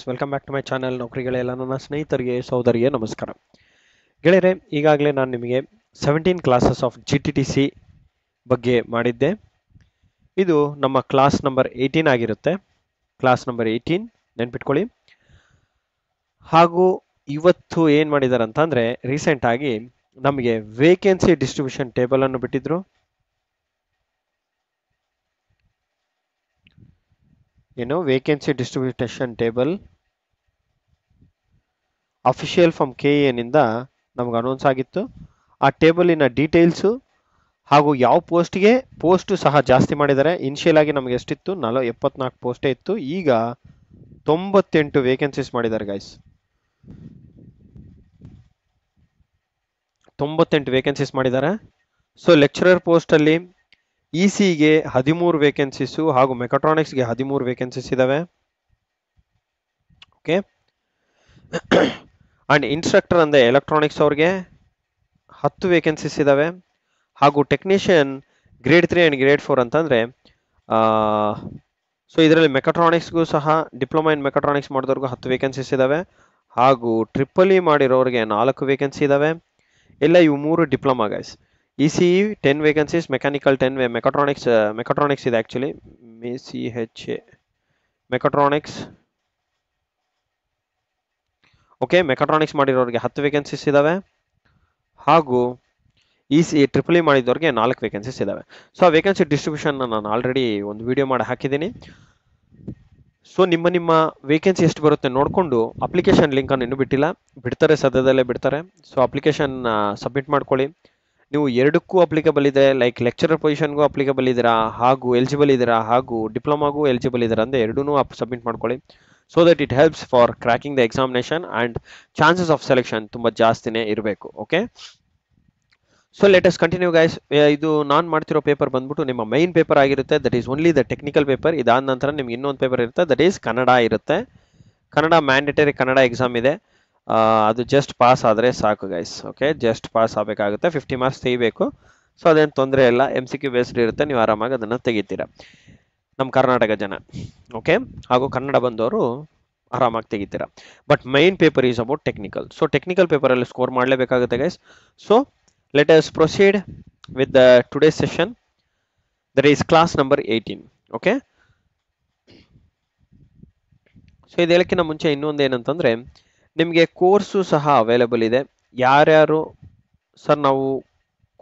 Welcome back to my channel. ನೌಕರಿಗಳೆಲ್ಲ ನನ್ನ ಸ್ನೇಹಿತರಿಗೆ ಸಹೋದರಿಗೆ ನಮಸ್ಕಾರ. ಗೆಳೆಯರೆ, ಈಗಾಗಲೇ ನಾನು ನಿಮಗೆ 17 ಕ್ಲಾಸಸ್ ಆಫ್ GTTC ಬಗ್ಗೆ ಮಾಡಿದ್ದೆ. ಇದು ನಮ್ಮ ಕ್ಲಾಸ್ ನಂಬರ್ 18 ಆಗಿರುತ್ತೆ. ಕ್ಲಾಸ್ ನಂಬರ್ 18 ನೆನ್ಪಿಟ್ಕೊಳ್ಳಿ. ಹಾಗೂ ಇವತ್ತು ಏನು ಮಾಡಿದ್ದಾರೆ ಅಂತಂದರೆ, ರೀಸೆಂಟ್ ಆಗಿ ನಮಗೆ ವೇಕೆನ್ಸಿ ಡಿಸ್ಟ್ರಿಬ್ಯೂಷನ್ ಟೇಬಲ್ ಅನ್ನು ಬಿಟ್ಟಿದ್ರು. ಏನು vacancy distribution table official from KEN ಇಂದ ನಮ್ಗೆ ಅನೌನ್ಸ್ ಆಗಿತ್ತು. ಆ ಟೇಬಲಿನ ಡೀಟೇಲ್ಸು ಹಾಗೂ ಯಾವ ಪೋಸ್ಟು ಸಹ ಜಾಸ್ತಿ ಮಾಡಿದ್ದಾರೆ. ಇನಿಷಿಯಲ್ ಆಗಿ ನಮಗೆ ಎಷ್ಟಿತ್ತು, 74 ಪೋಸ್ಟೇ ಇತ್ತು. ಈಗ 98 ವೇಕೆನ್ಸೀಸ್ ಮಾಡಿದ್ದಾರೆ ಗೈಸ್. 98 ವೇಕೆನ್ಸೀಸ್ ಮಾಡಿದ್ದಾರೆ. ಸೊ ಲೆಕ್ಚರರ್ ಪೋಸ್ಟಲ್ಲಿ ECಗೆ 13 ವೇಕೆನ್ಸೀಸು ಹಾಗೂ ಮೆಕಾಟ್ರಾನಿಕ್ಸ್ಗೆ 13 ವೇಕೆನ್ಸೀಸ್ ಇದ್ದಾವೆ. ಓಕೆ, ಅಂಡ್ ಇನ್ಸ್ಟ್ರಕ್ಟರ್ ಅಂದರೆ ಎಲೆಕ್ಟ್ರಾನಿಕ್ಸ್ ಅವ್ರಿಗೆ 10 ವೇಕೆನ್ಸೀಸ್ ಇದ್ದಾವೆ. ಹಾಗೂ ಟೆಕ್ನಿಷಿಯನ್ ಗ್ರೇಡ್ 3 ಆ್ಯಂಡ್ ಗ್ರೇಡ್ 4 ಅಂತಂದರೆ ಸೊ ಇದರಲ್ಲಿ ಮೆಕಾಟ್ರಾನಿಕ್ಸ್ಗೂ ಸಹ ಡಿಪ್ಲೊಮಾ ಇನ್ ಮೆಕಾಟ್ರಾನಿಕ್ಸ್ ಮಾಡಿದವ್ರಿಗೂ 10 ವೇಕೆನ್ಸೀಸ್ ಇದ್ದಾವೆ. ಹಾಗೂ ಟ್ರಿಪಲ್ ಮಾಡಿರೋರಿಗೆ 4 ವೇಕೆನ್ಸಿ ಇದ್ದಾವೆ. ಎಲ್ಲ ಇವು 3 diploma guys. ECE 10 vacancies, mechanical 10 mechatronics ಇದೆ actually CHA mechatronics. Okay, mechatronics ಮಾಡಿರೋರಿಗೆ 10 ವೇಕೆನ್ಸೀಸ್ ಇದ್ದಾವೆ. ಹಾಗೂ ECE ಟ್ರಿಪಲ್ ಮಾಡಿದವ್ರಿಗೆ 4 ವೇಕೆನ್ಸೀಸ್ ಇದ್ದಾವೆ. ಸೊ ಆ ವೇಕೆನ್ಸಿ ಡಿಸ್ಟ್ರಿಬ್ಯೂಷನ್ನ ನಾನು ಆಲ್ರೆಡಿ ಒಂದು ವಿಡಿಯೋ ಮಾಡಿ ಹಾಕಿದ್ದೀನಿ. ಸೊ ನಿಮ್ಮ ವೇಕೆನ್ಸಿ ಎಷ್ಟು ಬರುತ್ತೆ ನೋಡಿಕೊಂಡು ಅಪ್ಲಿಕೇಶನ್ ಲಿಂಕನ್ನು ಇನ್ನೂ ಬಿಡ್ತಾರೆ, ಸದ್ಯದಲ್ಲೇ ಬಿಡ್ತಾರೆ. ಸೊ ಅಪ್ಲಿಕೇಶನ್ ಸಬ್ಮಿಟ್ ಮಾಡ್ಕೊಳ್ಳಿ. ನೀವು ಎರಡಕ್ಕೂ ಅಪ್ಲಿಕಬಲ್ ಇದೆ, ಲೈಕ್ ಲೆಕ್ಚರರ್ ಪೊಸಿಷನ್ಗೂ ಅಪ್ಲಿಕಬಲ್ ಇದ್ದೀರಾ, ಹಾಗೂ ಎಲಿಜಿಬಲ್ ಇದ್ದೀರಾ, ಹಾಗೂ ಡಿಪ್ಲೊಮಾಗೂ ಎಲಿಜಿಬಲ್ ಇದ್ದೀರಾ ಅಂದರೆ ಎರಡೂ ಸಬ್ಮಿಟ್ ಮಾಡ್ಕೊಳ್ಳಿ. So that it helps for cracking the examination and chances of selection ತುಂಬ ಜಾಸ್ತಿನೇ ಇರಬೇಕು. Okay, so let us continue guys. ಇದು ನಾನು ಮಾಡ್ತಿರೋ ಪೇಪರ್ ಬಂದ್ಬಿಟ್ಟು ನಿಮ್ಮ ಮೈನ್ ಪೇಪರ್ ಆಗಿರುತ್ತೆ. That is only the technical paper. ಇದಾದ ನಂತರ ನಿಮ್ಗೆ ಇನ್ನೊಂದು ಪೇಪರ್ ಇರುತ್ತೆ, ದಟ್ ಈಸ್ ಕನ್ನಡ ಇರುತ್ತೆ. ಕನ್ನಡ ಮ್ಯಾಂಡೇಟರಿ ಕನ್ನಡ ಎಕ್ಸಾಮ್ ಇದೆ. ಅದು ಜಸ್ಟ್ ಪಾಸ್ ಆದರೆ ಸಾಕು ಗೈಸ್. ಓಕೆ, ಜಸ್ಟ್ ಪಾಸ್ ಆಗಬೇಕಾಗುತ್ತೆ. 50 ಮಾರ್ಕ್ಸ್ ತೆಗಿಬೇಕು. ಸೊ ಅದೇನು ತೊಂದರೆ ಇಲ್ಲ, MCQ ಬೇಸ್ಡ್ ಇರುತ್ತೆ. ನೀವು ಆರಾಮಾಗಿ ಅದನ್ನು ತೆಗಿತೀರಾ, ನಮ್ಮ ಕರ್ನಾಟಕ ಜನ. ಓಕೆ, ಹಾಗೂ ಕನ್ನಡ ಬಂದವರು ಆರಾಮಾಗಿ ತೆಗಿತೀರಾ. But main paper is about technical. So technical ಪೇಪರಲ್ಲಿ ಸ್ಕೋರ್ ಮಾಡಲೇಬೇಕಾಗುತ್ತೆ guys. So let us proceed with the today's session, that is class number 18. okay, so ಇದೆಲ್ಲಕ್ಕಿಂತ ಮುಂಚೆ ಇನ್ನೊಂದು ಏನಂತಂದರೆ, ನಿಮಗೆ ಕೋರ್ಸು ಸಹ ಅವೈಲೇಬಲ್ ಇದೆ. ಯಾರ್ಯಾರು ಸರ್ ನಾವು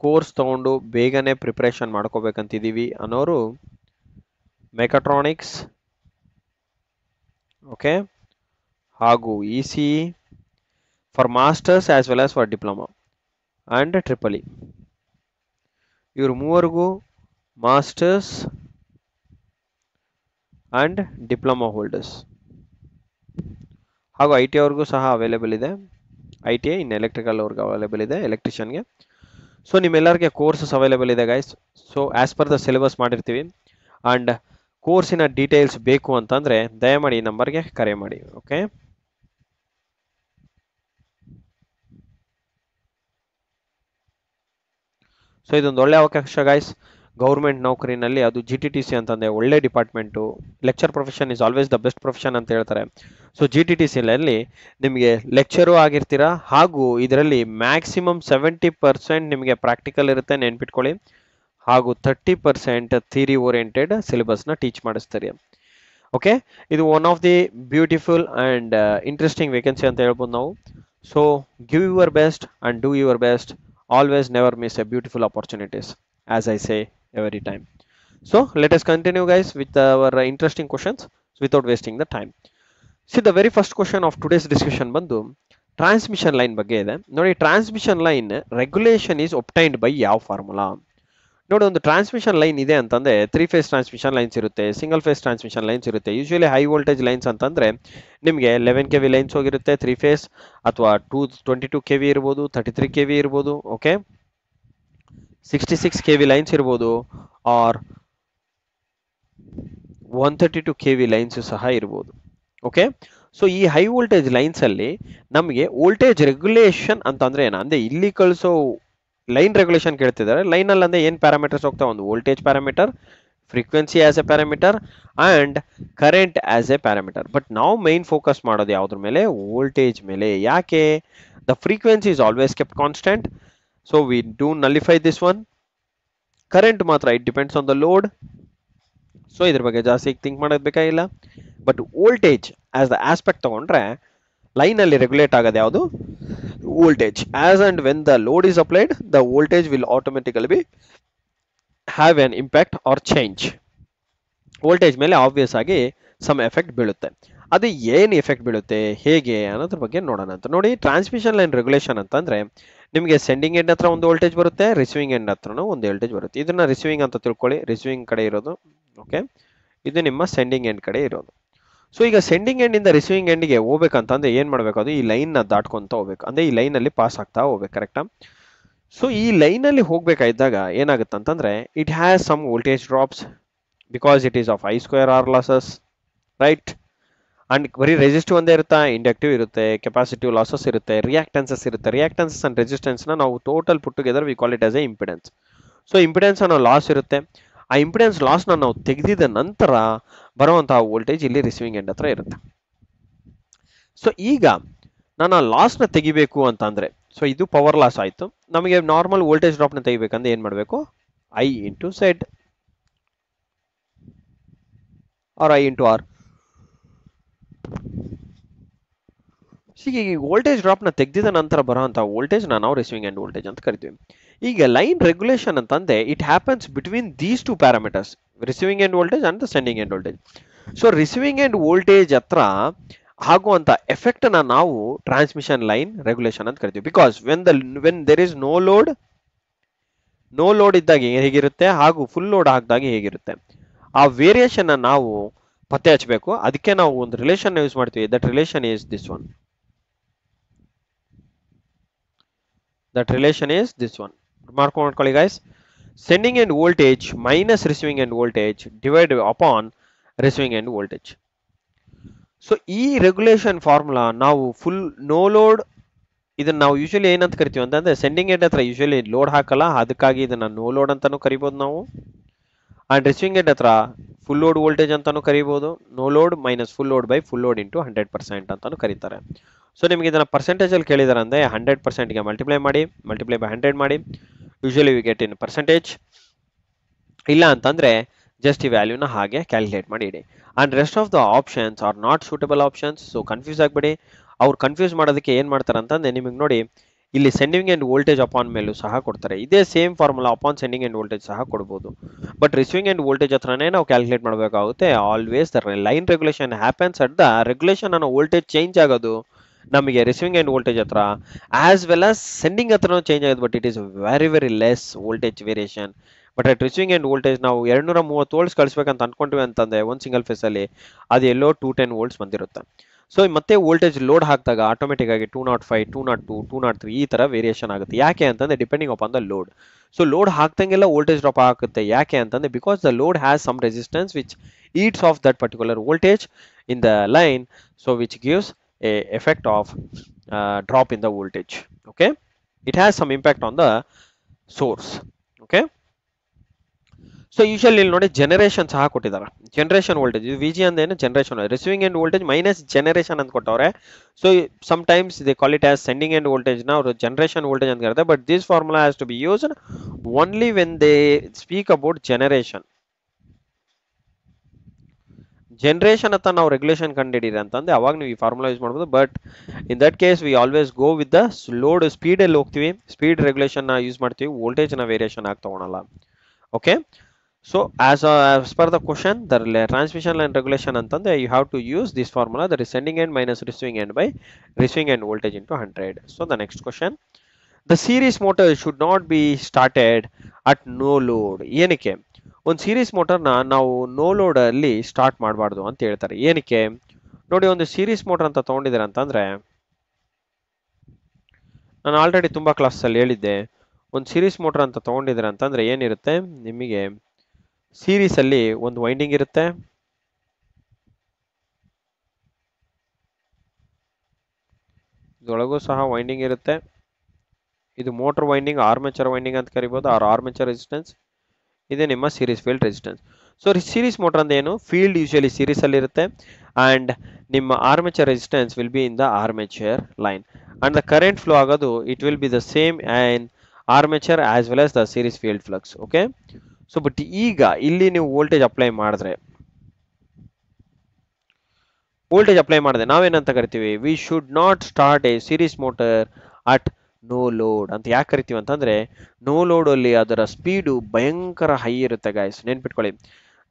ಕೋರ್ಸ್ ತೊಗೊಂಡು ಬೇಗನೆ ಪ್ರಿಪ್ರೇಷನ್ ಮಾಡ್ಕೋಬೇಕಂತಿದ್ದೀವಿ ಅನ್ನೋರು ಮೆಕಾಟ್ರಾನಿಕ್ಸ್, ಓಕೆ, ಹಾಗೂ ECE for masters as well as for diploma and triple E, ಇವರು ಮೂವರಿಗೂ ಮಾಸ್ಟರ್ಸ್ ಆ್ಯಂಡ್ ಡಿಪ್ಲೊಮಾ ಹೋಲ್ಡರ್ಸ್, ಹಾಗೂ IT ಅವ್ರಿಗೂ ಸಹ ಅವೈಲೇಬಲ್ ಇದೆ. ITI ಇನ್ ಎಲೆಕ್ಟ್ರಿಕಲ್ ಅವ್ರಿಗೆ ಅವೈಲೇಬಲ್ ಇದೆ, ಎಲೆಕ್ಟ್ರಿಷಿಯನ್ಗೆ. ಸೊ ನಿಮ್ಮೆಲ್ಲರಿಗೆ ಕೋರ್ಸಸ್ ಅವೈಲೇಬಲ್ ಇದೆ guys. So as per the syllabus ಮಾಡಿರ್ತೀವಿ. ಆ್ಯಂಡ್ ಕೋರ್ಸಿನ ಡೀಟೇಲ್ಸ್ ಬೇಕು ಅಂತಂದರೆ ದಯಮಾಡಿ ಈ ನಂಬರ್ಗೆ ಕರೆ ಮಾಡಿ. ಓಕೆ, ಸೊ ಇದೊಂದು ಒಳ್ಳೆ ಅವಕಾಶ ಗೈಸ್. ಗೌರ್ಮೆಂಟ್ ನೌಕರಿನಲ್ಲಿ ಅದು GTTC ಅಂತಂದರೆ ಒಳ್ಳೆ department. Lecture profession is always the best profession ಅಂತ ಹೇಳ್ತಾರೆ. ಸೊ GTTCಯಲ್ಲಿ ನಿಮಗೆ ಲೆಕ್ಚರು ಆಗಿರ್ತೀರಾ, ಹಾಗೂ ಇದರಲ್ಲಿ ಮ್ಯಾಕ್ಸಿಮಮ್ 70% ನಿಮಗೆ ಪ್ರಾಕ್ಟಿಕಲ್ ಇರುತ್ತೆ, ನೆನ್ಪಿಟ್ಕೊಳ್ಳಿ. ಹಾಗೂ 30% ಥಿಯರಿ ಓರಿಯೆಂಟೆಡ್ ಸಿಲೆಬಸ್ನ ಟೀಚ್ ಮಾಡಿಸ್ತಾರೆ. ಓಕೆ, ಇದು one of the beautiful and interesting vacancy ಅಂತ ಹೇಳ್ಬೋದು ನಾವು. So give your best and do your best. Always never miss a beautiful opportunities, as I say every time. So let us continue guys with our interesting questions without wasting the time. See, the very first question of today's discussion bandu transmission line ಬಗ್ಗೆ ಇದೆ ನೋಡಿ. Transmission line regulation is obtained by ಯಾವ formula ನೋಡಿ. ಒಂದು transmission line ಇದೆ ಅಂತಂದರೆ 3 phase transmission lines ಇರುತ್ತೆ, single phase transmission lines ಇರುತ್ತೆ. ಯೂಶುವಲಿ ಹೈ ವೋಲ್ಟೇಜ್ ಲೈನ್ಸ್ ಅಂತಂದರೆ ನಿಮಗೆ 11 kV ಲೈನ್ಸ್ ಹೋಗಿರುತ್ತೆ 3 ಫೇಸ್, ಅಥವಾ 22 kV ಇರ್ಬೋದು, 33 kV ಇರ್ಬೋದು, ಓಕೆ, 66 kV ಲೈನ್ಸ್ ಇರ್ಬೋದು, ಆರ್ 132 kV ಲೈನ್ಸ್ ಸಹ ಇರ್ಬೋದು. ಓಕೆ, ಸೊ ಈ ಹೈ ವೋಲ್ಟೇಜ್ ಲೈನ್ಸಲ್ಲಿ ನಮಗೆ ವೋಲ್ಟೇಜ್ ರೆಗ್ಯುಲೇಷನ್ ಅಂತಂದರೆ ಏನು ಅಂದರೆ, ಇಲ್ಲಿ ಕಳಿಸೋ ಲೈನ್ ರೆಗ್ಯುಲೇಷನ್ ಕೇಳ್ತಿದ್ದಾರೆ. ಲೈನಲ್ಲಿ ಅಂದರೆ ಏನು ಪ್ಯಾರಾಮೀಟರ್ಸ್ ಹೋಗ್ತಾವೆ, ಒಂದು voltage parameter, frequency as a parameter and current as a parameter. But now main focus ಮಾಡೋದು ಯಾವುದ್ರ ಮೇಲೆ, voltage ಮೇಲೆ. ಯಾಕೆ? The frequency is always kept constant, so we do nullify this one. Current ಮಾತ್ರ it depends on the load, so ಇದ್ರ ಬಗ್ಗೆ ಜಾಸ್ತಿ think ಮಾಡೋದು ಬೇಕಾಗಿಲ್ಲ. But voltage as the aspect ತಗೊಂಡ್ರೆ ಲೈನ್ ಅಲ್ಲಿ ರೆಗ್ಯುಲೇಟ್ ಆಗೋದು ಯಾವುದು, voltage. As and when the load is applied, the voltage will automatically B have an impact R change. Voltage ಮೇಲೆ ಆಬ್ವಿಯಸ್ ಆಗಿ ಸಮ್ ಎಫೆಕ್ಟ್ ಬೀಳುತ್ತೆ. ಅದು ಏನು ಎಫೆಕ್ಟ್ ಬೀಳುತ್ತೆ, ಹೇಗೆ ಅನ್ನೋದ್ರ ಬಗ್ಗೆ ನೋಡೋಣ ಅಂತ. ನೋಡಿ, ಟ್ರಾನ್ಸ್ಮಿಷನ್ ಲೈನ್ ರೆಗ್ಯುಲೇಷನ್ ಅಂತಂದ್ರೆ ನಿಮಗೆ ಸೆಂಡಿಂಗ್ ಎಂಡ್ ಹತ್ರ ಒಂದು ವೋಲ್ಟೇಜ್ ಬರುತ್ತೆ, ರಿಸೀವಿಂಗ್ ಎಂಡ್ ಹತ್ರನೂ ಒಂದು ವೋಲ್ಟೇಜ್ ಬರುತ್ತೆ. ಇದನ್ನ ರಿಸೀವಿಂಗ್ ಅಂತ ತಿಳ್ಕೊಳ್ಳಿ, ರಿಸೀವಿಂಗ್ ಕಡೆ ಇರೋದು. ಓಕೆ, ಇದು ನಿಮ್ಮ ಸೆಂಡಿಂಗ್ ಎಂಡ್ ಕಡೆ ಇರೋದು. ಸೊ ಈಗ ಸೆಂಡಿಂಗ್ ಎಂಡ್ ಇಂದ ರಿಸೀವಿಂಗ್ ಎಂಡ್ಗೆ ಹೋಗ್ಬೇಕಂತಂದ್ರೆ ಏನ್ ಮಾಡ್ಬೇಕು, ಅದು ಈ ಲೈನ್ ನ ದಾಟ್ಕೊಂತ ಹೋಗ್ಬೇಕು, ಅಂದ್ರೆ ಈ ಲೈನ್ ಅಲ್ಲಿ ಪಾಸ್ ಆಗ್ತಾ ಹೋಗ್ಬೇಕು. ಕರೆಕ್ಟಾ? ಸೊ ಈ ಲೈನ್ ಅಲ್ಲಿ ಹೋಗ್ಬೇಕಾಯ್ದಾಗ ಏನಾಗುತ್ತೆ ಅಂತಂದ್ರೆ it has some voltage drops because it is of I square R losses, right? And ಬರೀ ರೆಸಿಸ್ಟಿವ್ ಒಂದೇ ಇರುತ್ತಾ, ಇಂಡಕ್ಟಿವ್ ಇರುತ್ತೆ, ಕೆಪಾಸಿಟಿವ್ ಲಾಸಸ್ ಇರುತ್ತೆ, ರಿಯಾಕ್ಟೆನ್ಸಸ್ ಇರುತ್ತೆ. ರಿಯಾಕ್ಟೆನ್ಸಸ್ ಅಂಡ್ ರೆಸಿಸ್ಟೆನ್ಸ್ ನ ನಾವು total put together we call it as A impedance. So impedance ಅನ್ನೋ loss ಇರುತ್ತೆ. ಆ ಇಂಪಿಡೆನ್ಸ್ ಲಾಸ್ ನ ನಾವು ತೆಗೆದಿದ ನಂತರ ಬರುವಂತಹ ವೋಲ್ಟೇಜ್ ಇಲ್ಲಿ ರಿಸೀವಿಂಗ್ ಎಂಡ್ ಹತ್ರ ಇರುತ್ತೆ. ಸೊ ಈಗ ನಾನು ಆ ಲಾಸ್ ನ ತೆಗಿಬೇಕು ಅಂತ ಅಂದ್ರೆ, ಸೊ ಇದು ಪವರ್ ಲಾಸ್ ಆಯ್ತು. ನಮಗೆ ನಾರ್ಮಲ್ ವೋಲ್ಟೇಜ್ ಡ್ರಾಪ್ ನ ತೆಗಿಬೇಕಂದ್ರೆ ಏನ್ ಮಾಡಬೇಕು, I into Z R I into R. ಹೀಗೆ ಈ ವೋಲ್ಟೇಜ್ ಡ್ರಾಪ್ ನ ತೆಗೆದಿದ ನಂತರ ಬರುವಂತಹ ವೋಲ್ಟೇಜ್ ನಾವು ರಿಸೀವಿಂಗ್ ಎಂಡ್ ವೋಲ್ಟೇಜ್ ಅಂತ ಕರಿತೀವಿ. ಈಗ ಲೈನ್ ರೆಗ್ಯುಲೇಷನ್ ಅಂತಂದ್ರೆ it happens between these two parameters, receiving end voltage and sending end voltage. So receiving end voltage ಹತ್ರ ಆಗುವಂತ ಎಫೆಕ್ಟ್ ನ ನಾವು ಟ್ರಾನ್ಸ್ಮಿಷನ್ ಲೈನ್ ರೆಗ್ಯುಲೇಷನ್ ಅಂತ ಕರಿತೀವಿ. Because when there is no load ಇದ್ದಾಗ ಹೇಗಿರುತ್ತೆ ಹಾಗೂ ಫುಲ್ ಲೋಡ್ ಹಾಕಿದಾಗ ಹೇಗಿರುತ್ತೆ, ಆ ವೇರಿಯೇಷನ್ ನಾವು ಪತ್ತೆ ಹಚ್ಚಬೇಕು. ಅದಕ್ಕೆ ನಾವು ಒಂದು ರಿಲೇಷನ್ ಯೂಸ್ ಮಾಡ್ತೀವಿ. That relation is this one. That relation is this one. ಮಾಡ್ಕೊಳ್ಳಿ guys. Sending end voltage minus receiving end voltage divided upon receiving end voltage. So ಈ ರೆಗ್ಯುಲೇಷನ್ ಫಾರ್ಮುಲಾ ನಾವು ಫುಲ್ ನೋ ಲೋಡ್, ಇದನ್ನ ನಾವು usually ಏನಂತ ಕರಿತೀವಿ ಅಂತಂದ್ರೆ sending end ಹತ್ರ usually load ಹಾಕಲ್ಲ, ಅದಕ್ಕಾಗಿ ಇದನ್ನ ನೋ ಲೋಡ್ ಅಂತಾನು ಕರಿಬಹುದು ನಾವು. ಅಂಡ್ ರಿಸೀವಿಂಗ್ ಎಂಡ್ ಹತ್ರ ಫುಲ್ ಲೋಡ್ ವೋಲ್ಟೇಜ್ ಅಂತಾನು ಕರಿಬಹುದು. No load minus full load by full load into 100% ಅಂತಾನು ಕರೀತಾರೆ. ಸೊ ನಿಮಗೆ ಇದನ್ನ ಪರ್ಸೆಂಟೇಜ್ ಅಲ್ಲಿ ಕೇಳಿದಾರೆ ಅಂದ್ರೆ 100% ಗೆ ಮಲ್ಟಿಪ್ಲೈ ಬೈ 100 ಮಾಡಿ, usually we get in percentage. ಇಲ್ಲ ಅಂತಂದ್ರೆ ಜಸ್ಟ್ ಈ ವ್ಯಾಲ್ಯೂನ ಹಾಗೆ ಕ್ಯಾಲ್ಕುಲೇಟ್ ಮಾಡಿ ಇಡಿ. And rest of the options are not suitable options. So confuse ಆಗಬೇಡಿ. ಅವ್ರು ಕನ್ಫ್ಯೂಸ್ ಮಾಡೋದಕ್ಕೆ ಏನ್ ಮಾಡ್ತಾರೆ ಅಂತಂದ್ರೆ ನಿಮಗೆ ನೋಡಿ ಇಲ್ಲಿ ಸೆಂಡಿಂಗ್ ಎಂಡ್ ವೋಲ್ಟೇಜ್ ಅಪಾನ್ ಮೇಲೂ ಸಹ ಕೊಡ್ತಾರೆ. ಇದೇ same formula upon sending end voltage ಸಹ ಕೊಡಬಹುದು. ಬಟ್ ರಿಸೀವಿಂಗ್ ಎಂಡ್ ವೋಲ್ಟೇಜ್ ಹತ್ರನೇ ನಾವು ಕ್ಯಾಲ್ಕುಲೇಟ್ ಮಾಡಬೇಕಾಗುತ್ತೆ. Always the line regulation happens at the regulation ಅನ್ನೋ ವೋಲ್ಟೇಜ್ ಚೇಂಜ್ ಆಗೋದು ನಮಗೆ ರಿಸೀವಿಂಗ್ ಎಂಡ್ ವೋಲ್ಟೇಜ್ ಹತ್ರ ಆಸ್ ವೆಲ್ ಆಸ್ ಸೆಂಡಿಂಗ್ ಹತ್ರನೂ ಚೇಂಜ್ ಆಗೋದು. But it is very less voltage variation. But at receiving end voltage ನಾವು 230 volts ಕಳಿಸ್ಬೇಕಂತ ಅನ್ಕೊಂಡ್ವಿ ಅಂತಂದ್ರೆ ಒಂದು single phase ಅಲ್ಲಿ ಅದು ಎಲ್ಲೋ 210 ವೋಲ್ಟ್ಸ್ ಬಂದಿರುತ್ತೆ. ಸೊ ಮತ್ತೆ ವೋಲ್ಟೇಜ್ ಲೋಡ್ ಹಾಕಿದಾಗ ಆಟೋಮೆಟಿಕ್ ಆಗಿ 205, 202, 203 ಈ ತರ ವೇರಿಯೇಷನ್ ಆಗುತ್ತೆ. ಯಾಕೆ ಅಂತಂದ್ರೆ depending upon the load. So load ಹಾಕ್ದಂಗೆಲ್ಲ ವೋಲ್ಟೇಜ್ ಡ್ರಾಪ್ ಆಗುತ್ತೆ. ಯಾಕೆ ಅಂತಂದ್ರೆ because the load has some resistance which eats off that particular voltage in the line, so which gives a effect of drop in the voltage. Okay, it has some impact on the source. Okay, so usually ಇಲ್ಲಿ ನೋಡಿ generation ಸಹ ಕೊಟ್ಟಿದ್ದಾರೆ. Generation voltage V G ಅಂದ್ರೆ generation, receiving end voltage minus generation ಅಂತ ಕೊಟ್ಟವ್ರೆ. So sometimes they call it as sending end voltage ನ ಅವರು generation voltage ಅಂತ ಕರೀತಾರೆ. But this formula has to be used only when they speak about generation. Generation ಅಂತ ನಾವು regulation ಕಂಡಿದ್ದೀರಿ ಅಂತಂದ್ರೆ ಅವಾಗ ನೀವು ಈ ಫಾರ್ಮುಲಾ ಯೂಸ್ ಮಾಡ್ಬೋದು. But in that case we always go with the load speed ಅಲ್ಲಿ ಹೋಗ್ತೀವಿ, ಸ್ಪೀಡ್ ರೆಗ್ಯುಲೇಷನ್ ನ ಯೂಸ್ ಮಾಡ್ತೀವಿ, ವೋಲ್ಟೇಜ್ ನ ವೇರಿಯೇಷನ್ ಆಗಿ ತಗೊಳಲ್ಲ. Okay, so as per the question the transmission line regulation ಅಂತಂದ್ರೆ you have to use this formula, that is sending end minus receiving end by receiving end voltage into 100. So the next question, the series motor should not be started at no load. ಏನಕ್ಕೆ ಒಂದು series ಮೋಟರ್ನ ನಾವು no load ಅಲ್ಲಿ start ಮಾಡಬಾರ್ದು ಅಂತ ಹೇಳ್ತಾರೆ? ಏನಕ್ಕೆ ನೋಡಿ, ಒಂದು ಸೀರೀಸ್ ಮೋಟರ್ ಅಂತ ತಗೊಂಡಿದ್ದಾರೆ ಅಂತಂದ್ರೆ ನಾನು ಆಲ್ರೆಡಿ ತುಂಬಾ ಕ್ಲಾಸ್ ಅಲ್ಲಿ ಹೇಳಿದ್ದೆ, ಒಂದು ಸೀರೀಸ್ ಮೋಟರ್ ಅಂತ ತಗೊಂಡಿದ್ದಾರೆ ಅಂತಂದ್ರೆ ಏನಿರುತ್ತೆ, ನಿಮಗೆ ಸೀರೀಸ್ ಅಲ್ಲಿ ಒಂದು ವೈಂಡಿಂಗ್ ಇರುತ್ತೆ, ಇದರೊಳಗೂ ಸಹ ವೈಂಡಿಂಗ್ ಇರುತ್ತೆ. ಇದು ಮೋಟರ್ ವೈಂಡಿಂಗ್, ಆರ್ಮೇಚರ್ ವೈಂಡಿಂಗ್ ಅಂತ ಕರಿಬಹುದು, ಆರ್ ಆರ್ಮೇಚರ್ ರೆಸಿಸ್ಟೆನ್ಸ್. ಇದೆ ನಿಮ್ಮ series field resistance. So series motor ಅಂದ್ರೆ ಏನು, ಫೀಲ್ಡ್ ಯೂಶಲಿ ಸೀರೀಸ್ ಅಲ್ಲಿ ಇರುತ್ತೆ ಅಂಡ್ ನಿಮ್ಮ armature resistance will be in the armature line and the current flow ಆಗೋದು it will be the same in armature as well as the series field flux. Okay, so but ಈಗ ಇಲ್ಲಿ ನೀವು voltage apply ಮಾಡಿದ್ರೆ ನಾವೇನಂತ ಕರಿತೀವಿ, we should not start a series motor at no load ಅಂತ. ಯಾಕೆ ಕರಿತೀವಿ ಅಂತಂದ್ರೆ ನೋ ಲೋಡ್ ಅಲ್ಲಿ ಅದರ ಸ್ಪೀಡು ಭಯಂಕರ ಹೈ ಇರುತ್ತೆ ಗೈಸ್, ನೆನ್ಪಿಟ್ಕೊಳ್ಳಿ.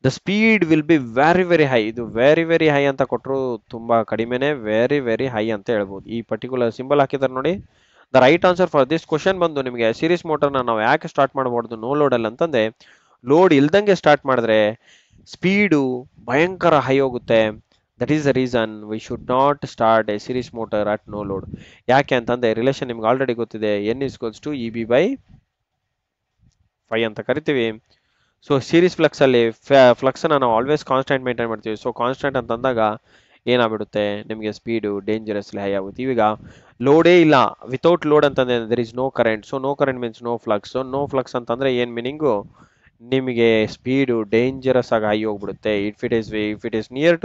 The speed will be very very high. ಇದು ವೆರಿ ವೆರಿ ಹೈ ಅಂತ ಕೊಟ್ಟರು ತುಂಬಾ ಕಡಿಮೆನೆ, ವೆರಿ ವೆರಿ ಹೈ ಅಂತ ಹೇಳ್ಬೋದು. ಈ ಪರ್ಟಿಕ್ಯುಲರ್ ಸಿಂಬಲ್ ಹಾಕಿದಾರೆ ನೋಡಿ. The right answer for this question ಬಂದು ನಿಮಗೆ ಸೀರೀಸ್ ಮೋಟರ್ನ ನಾವು ಯಾಕೆ ಸ್ಟಾರ್ಟ್ ಮಾಡಬಹುದು ನೋ ಲೋಡ್ ಅಲ್ಲಿ ಅಂತಂದ್ರೆ, ಲೋಡ್ ಇಲ್ದಂಗೆ ಸ್ಟಾರ್ಟ್ ಮಾಡಿದ್ರೆ ಸ್ಪೀಡು ಭಯಂಕರ ಹೈ ಹೋಗುತ್ತೆ. That is the reason we should not start a series motor at no load. ಯಾಕೆ ಅಂತಂದ್ರೆ ರಿಲೇಷನ್ ನಿಮ್ಗೆ ಆಲ್ರೆಡಿ ಗೊತ್ತಿದೆ, N equals to E B by 5 ಅಂತ ಕರಿತೀವಿ. ಸೊ ಸೀರೀಸ್ ಫ್ಲಕ್ಸ್ ಅಲ್ಲಿ ಫ್ಲಕ್ಸ್ ನಾವು ಆಲ್ವೇಸ್ ಕಾನ್ಸ್ಟೆಂಟ್ ಮೇಂಟೈನ್ ಮಾಡ್ತೀವಿ. ಸೊ ಕಾನ್ಸ್ಟೆಂಟ್ ಅಂತಂದಾಗ ಏನಾಗ್ಬಿಡುತ್ತೆ, ನಿಮಗೆ ಸ್ಪೀಡು ಡೇಂಜರಸ್ಲಿ ಹೈ ಆಗುತ್ತೆ. ಈಗ ಲೋಡೇ ಇಲ್ಲ, ವಿತೌಟ್ ಲೋಡ್ ಅಂತಂದ್ರೆ there is no current. So no current means no flux. So no flux ಅಂತಂದ್ರೆ ಏನ್ ಮೀನಿಂಗು, ನಿಮಗೆ ಸ್ಪೀಡು ಡೇಂಜರಸ್ ಆಗಿ ಹೈ ಹೋಗ್ಬಿಡುತ್ತೆ. If it is near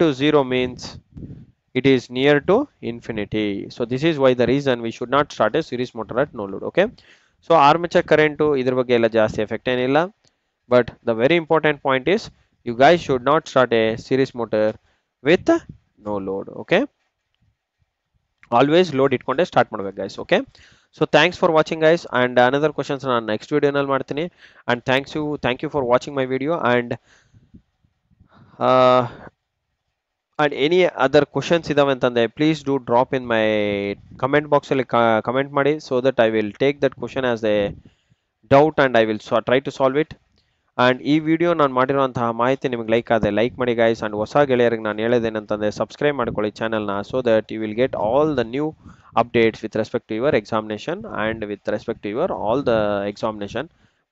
to zero means it is near to infinity. So this is why the reason we should not start a series motor at no load. Okay, so armature current ಇದ್ರ ಬಗ್ಗೆ ಎಲ್ಲ ಜಾಸ್ತಿ effect ಏನಿಲ್ಲ, but the very important point is you guys should not start a series motor with no load. Okay, always load ಇಟ್ಕೊಂಡೆ start ಮಾಡ್ಬೇಕು guys. Okay, so thanks for watching guys, and another questions ನಾನು next video ನಲ್ಲಿ ಮಾಡ್ತೀನಿ. And thank you for watching my video, and any other questions ಇದಾವೆ ಅಂತಂದ್ರೆ please do drop in my comment box ಅಲ್ಲಿ comment ಮಾಡಿ, so that I will take that question as a doubt and I will try to solve it. And ಈ video ನಾನು ಮಾಡಿರುವಂತಹ ಮಾಹಿತಿ ನಿಮಗೆ like ಆದರೆ ಲೈಕ್ ಮಾಡಿ ಗೈಸ್, ಅಂಡ್ ಹೊಸ ಗೆಳೆಯರಿಗೆ ನಾನು ಹೇಳೋದೇನಂತಂದ್ರೆ ಸಬ್ಸ್ಕ್ರೈಬ್ ಮಾಡ್ಕೊಳ್ಳಿ ಚಾನಲ್ನ, so that you will get all the new updates with respect to your examination and with respect to your all the examination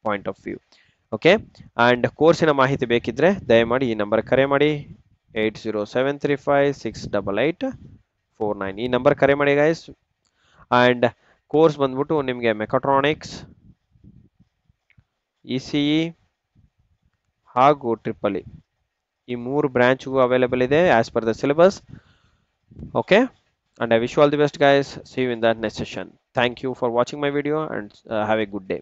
point of view. Okay, and ಕೋರ್ಸಿನ ಮಾಹಿತಿ ಬೇಕಿದ್ರೆ ದಯಮಾಡಿ ಈ ನಂಬರ್ ಕರೆ ಮಾಡಿ 8073568849 ಈ ನಂಬರ್ ಕರೆ ಮಾಡಿ ಗೈಸ್. ಅಂಡ್ ಕೋರ್ಸ್ ಬಂದ್ಬಿಟ್ಟು ನಿಮಗೆ ಮೆಕಾಟ್ರಾನಿಕ್ಸ್, ಇಸಿಇ ಹಾಗೂ ಟ್ರಿಪಲ್ ಇ ಈ 3 ಬ್ರಾಂಚ್ಗೂ ಅವೈಲೇಬಲ್ ಇದೆ as per the syllabus. Okay, and I wish you all the best guys. See you in the next session. Thank you for watching my video and have a good day.